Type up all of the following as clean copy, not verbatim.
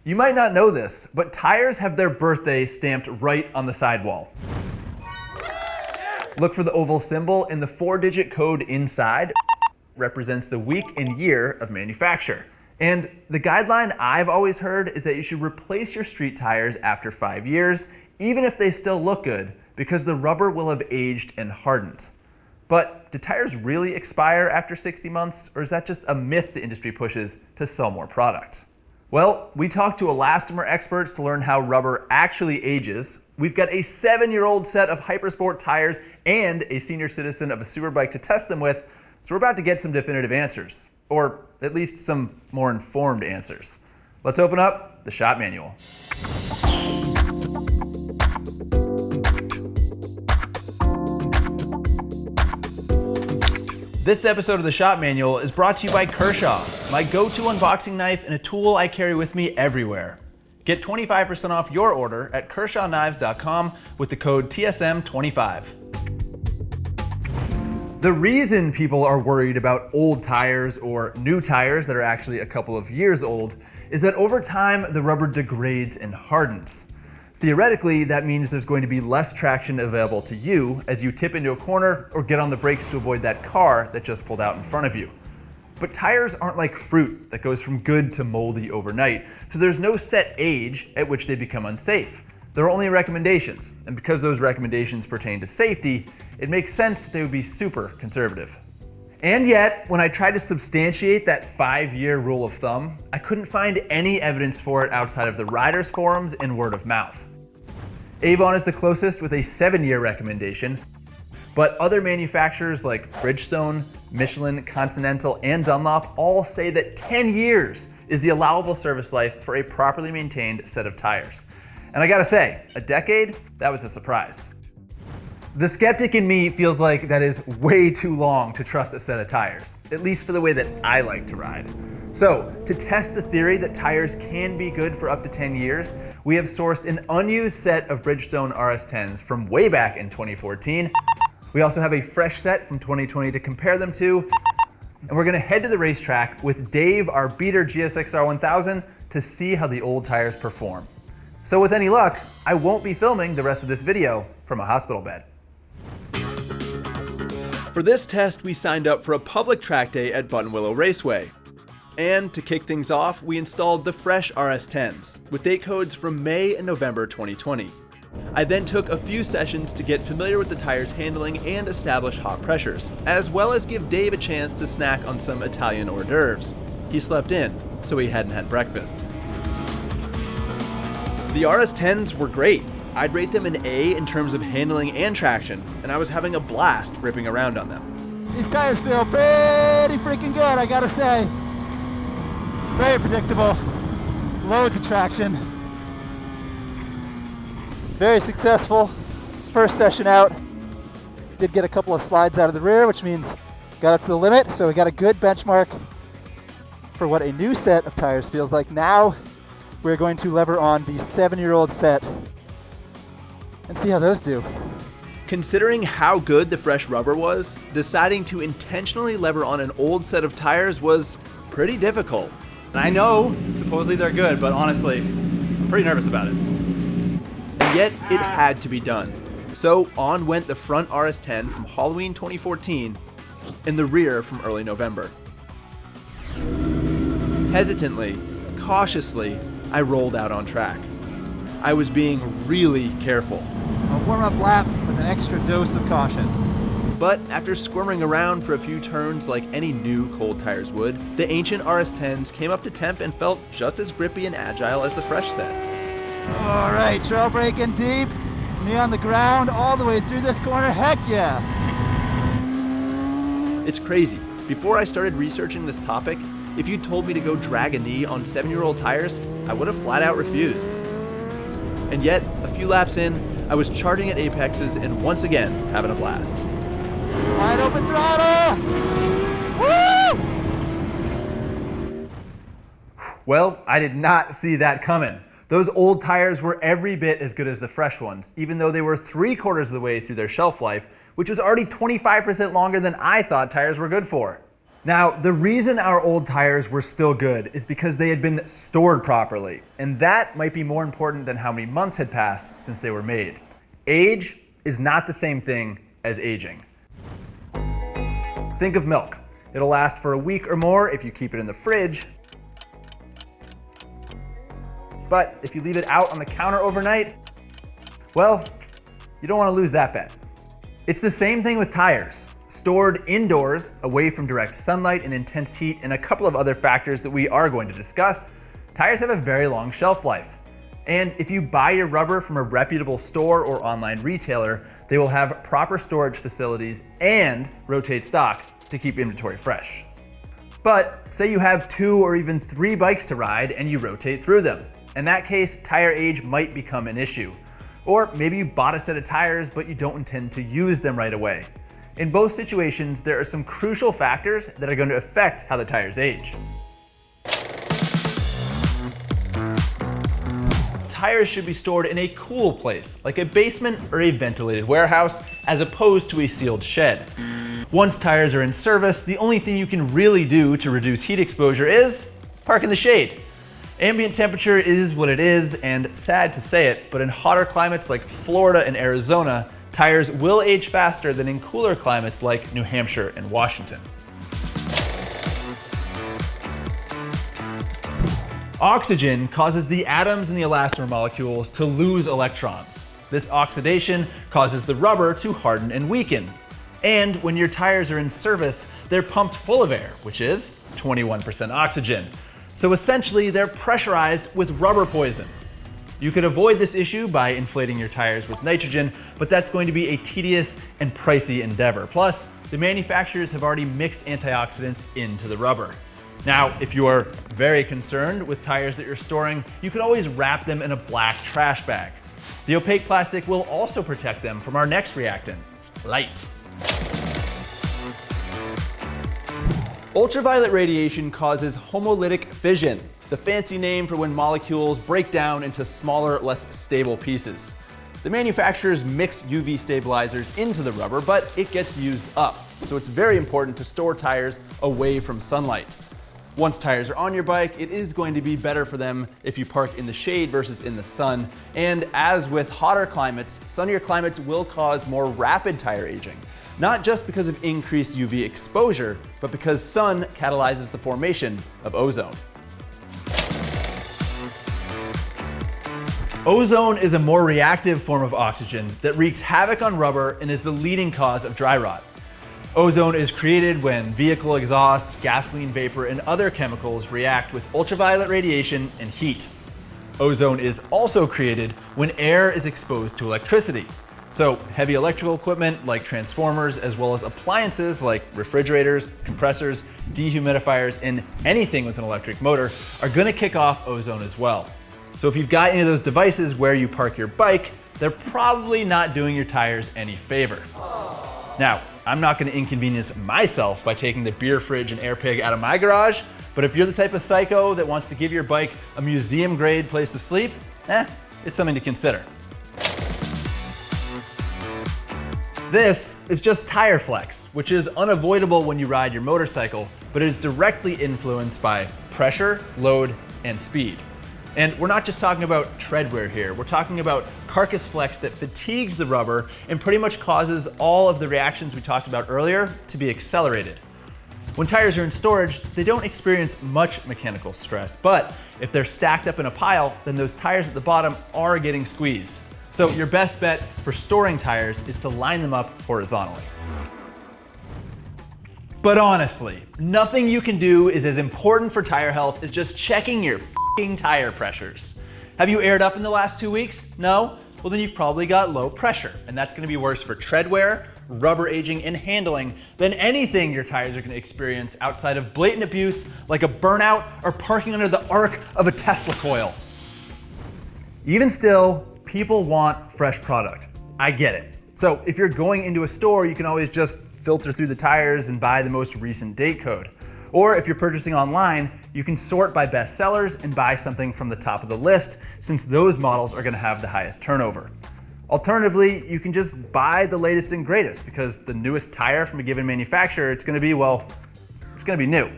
You might not know this, but tires have their birthday stamped right on the sidewall. Look for the oval symbol, and the 4-digit code inside represents the week and year of manufacture. And the guideline I've always heard is that you should replace your street tires after 5 years, even if they still look good, because the rubber will have aged and hardened. But do tires really expire after 60 months, or is that just a myth the industry pushes to sell more product? Well, we talked to elastomer experts to learn how rubber actually ages. We've got a 7-year-old set of Hypersport tires and a senior citizen of a superbike to test them with, so we're about to get some definitive answers, or at least some more informed answers. Let's open up the shop manual. This episode of the Shop Manual is brought to you by Kershaw, my go-to unboxing knife and a tool I carry with me everywhere. Get 25% off your order at KershawKnives.com with the code TSM25. The reason people are worried about old tires or new tires that are actually a couple of years old is that over time the rubber degrades and hardens. Theoretically, that means there's going to be less traction available to you as you tip into a corner or get on the brakes to avoid that car that just pulled out in front of you. But tires aren't like fruit that goes from good to moldy overnight, so there's no set age at which they become unsafe. There are only recommendations, and because those recommendations pertain to safety, it makes sense that they would be super conservative. And yet, when I tried to substantiate that 5-year rule of thumb, I couldn't find any evidence for it outside of the riders' forums and word of mouth. Avon is the closest with a 7-year recommendation, but other manufacturers like Bridgestone, Michelin, Continental, and Dunlop all say that 10 years is the allowable service life for a properly maintained set of tires. And I gotta say, a decade? That was a surprise. The skeptic in me feels like that is way too long to trust a set of tires, at least for the way that I like to ride. So, to test the theory that tires can be good for up to 10 years, we have sourced an unused set of Bridgestone RS10s from way back in 2014. We also have a fresh set from 2020 to compare them to, and we're gonna head to the racetrack with Dave, our beater GSXR 1000, to see how the old tires perform. So with any luck, I won't be filming the rest of this video from a hospital bed. For this test, we signed up for a public track day at Buttonwillow Raceway. And to kick things off, we installed the fresh RS10s with date codes from May and November 2020. I then took a few sessions to get familiar with the tire's handling and establish hot pressures, as well as give Dave a chance to snack on some Italian hors d'oeuvres. He slept in, so he hadn't had breakfast. The RS10s were great. I'd rate them an A in terms of handling and traction, and I was having a blast ripping around on them. These tires feel pretty freaking good, I gotta say. Very predictable, loads of traction. Very successful first session out. Did get a couple of slides out of the rear, which means got up to the limit, so we got a good benchmark for what a new set of tires feels like. Now we're going to lever on the 7-year-old set and see how those do. Considering how good the fresh rubber was, deciding to intentionally lever on an old set of tires was pretty difficult. And I know, supposedly they're good, but honestly, I'm pretty nervous about it. And yet, it had to be done. So on went the front RS10 from Halloween 2014 and the rear from early November. Hesitantly, cautiously, I rolled out on track. I was being really careful. A warm-up lap with an extra dose of caution. But after squirming around for a few turns like any new cold tires would, the ancient RS10s came up to temp and felt just as grippy and agile as the fresh set. All right, trail braking deep, knee on the ground all the way through this corner, heck yeah. It's crazy. Before I started researching this topic, if you'd told me to go drag a knee on 7-year-old tires, I would have flat out refused. And yet, a few laps in, I was charging at apexes and once again having a blast. Wide open throttle! Woo! Well, I did not see that coming. Those old tires were every bit as good as the fresh ones, even though they were 3/4 of the way through their shelf life, which was already 25% longer than I thought tires were good for. Now, the reason our old tires were still good is because they had been stored properly, and that might be more important than how many months had passed since they were made. Age is not the same thing as aging. Think of milk. It'll last for a week or more if you keep it in the fridge, but if you leave it out on the counter overnight, well, you don't want to lose that bet. It's the same thing with tires. Stored indoors, away from direct sunlight and intense heat, and a couple of other factors that we are going to discuss, tires have a very long shelf life. And if you buy your rubber from a reputable store or online retailer, they will have proper storage facilities and rotate stock to keep inventory fresh. But say you have 2 or even 3 bikes to ride and you rotate through them. In that case, tire age might become an issue. Or maybe you bought a set of tires, but you don't intend to use them right away. In both situations, there are some crucial factors that are going to affect how the tires age. Tires should be stored in a cool place, like a basement or a ventilated warehouse, as opposed to a sealed shed. Once tires are in service, the only thing you can really do to reduce heat exposure is park in the shade. Ambient temperature is what it is, and sad to say it, but in hotter climates like Florida and Arizona, tires will age faster than in cooler climates like New Hampshire and Washington. Oxygen causes the atoms in the elastomer molecules to lose electrons. This oxidation causes the rubber to harden and weaken. And when your tires are in service, they're pumped full of air, which is 21% oxygen. So essentially, they're pressurized with rubber poison. You could avoid this issue by inflating your tires with nitrogen, but that's going to be a tedious and pricey endeavor. Plus, the manufacturers have already mixed antioxidants into the rubber. Now, if you are very concerned with tires that you're storing, you can always wrap them in a black trash bag. The opaque plastic will also protect them from our next reactant, light. Ultraviolet radiation causes homolytic fission, the fancy name for when molecules break down into smaller, less stable pieces. The manufacturers mix UV stabilizers into the rubber, but it gets used up. So it's very important to store tires away from sunlight. Once tires are on your bike, it is going to be better for them if you park in the shade versus in the sun. And as with hotter climates, sunnier climates will cause more rapid tire aging. Not just because of increased UV exposure, but because sun catalyzes the formation of ozone. Ozone is a more reactive form of oxygen that wreaks havoc on rubber and is the leading cause of dry rot. Ozone is created when vehicle exhaust, gasoline vapor, and other chemicals react with ultraviolet radiation and heat. Ozone is also created when air is exposed to electricity. So heavy electrical equipment like transformers, as well as appliances like refrigerators, compressors, dehumidifiers, and anything with an electric motor are going to kick off ozone as well. So if you've got any of those devices where you park your bike, they're probably not doing your tires any favor. Now, I'm not going to inconvenience myself by taking the beer fridge and air pig out of my garage, but if you're the type of psycho that wants to give your bike a museum grade place to sleep, it's something to consider. This is just tire flex, which is unavoidable when you ride your motorcycle, but it is directly influenced by pressure, load, and speed. And we're not just talking about tread wear here, we're talking about carcass flex that fatigues the rubber and pretty much causes all of the reactions we talked about earlier to be accelerated. When tires are in storage, they don't experience much mechanical stress, but if they're stacked up in a pile, then those tires at the bottom are getting squeezed. So your best bet for storing tires is to line them up horizontally. But honestly, nothing you can do is as important for tire health as just checking your tire pressures. Have you aired up in the last 2 weeks? No? Well, then you've probably got low pressure, and that's gonna be worse for tread wear, rubber aging, and handling than anything your tires are gonna experience outside of blatant abuse like a burnout or parking under the arc of a Tesla coil. Even still, people want fresh product. I get it. So if you're going into a store, you can always just filter through the tires and buy the most recent date code. Or if you're purchasing online, you can sort by best sellers and buy something from the top of the list, since those models are gonna have the highest turnover. Alternatively, you can just buy the latest and greatest, because the newest tire from a given manufacturer, it's gonna gonna be new.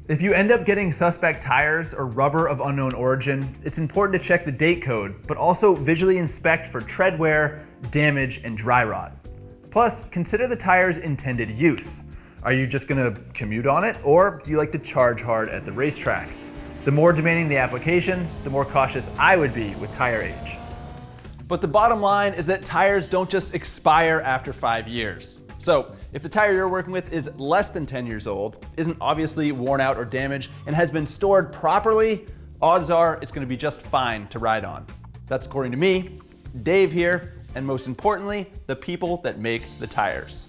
If you end up getting suspect tires or rubber of unknown origin, it's important to check the date code, but also visually inspect for tread wear, damage, and dry rot. Plus, consider the tire's intended use. Are you just gonna commute on it, or do you like to charge hard at the racetrack? The more demanding the application, the more cautious I would be with tire age. But the bottom line is that tires don't just expire after 5 years. So if the tire you're working with is less than 10 years old, isn't obviously worn out or damaged, and has been stored properly, odds are it's gonna be just fine to ride on. That's according to me, Dave here, and most importantly, the people that make the tires.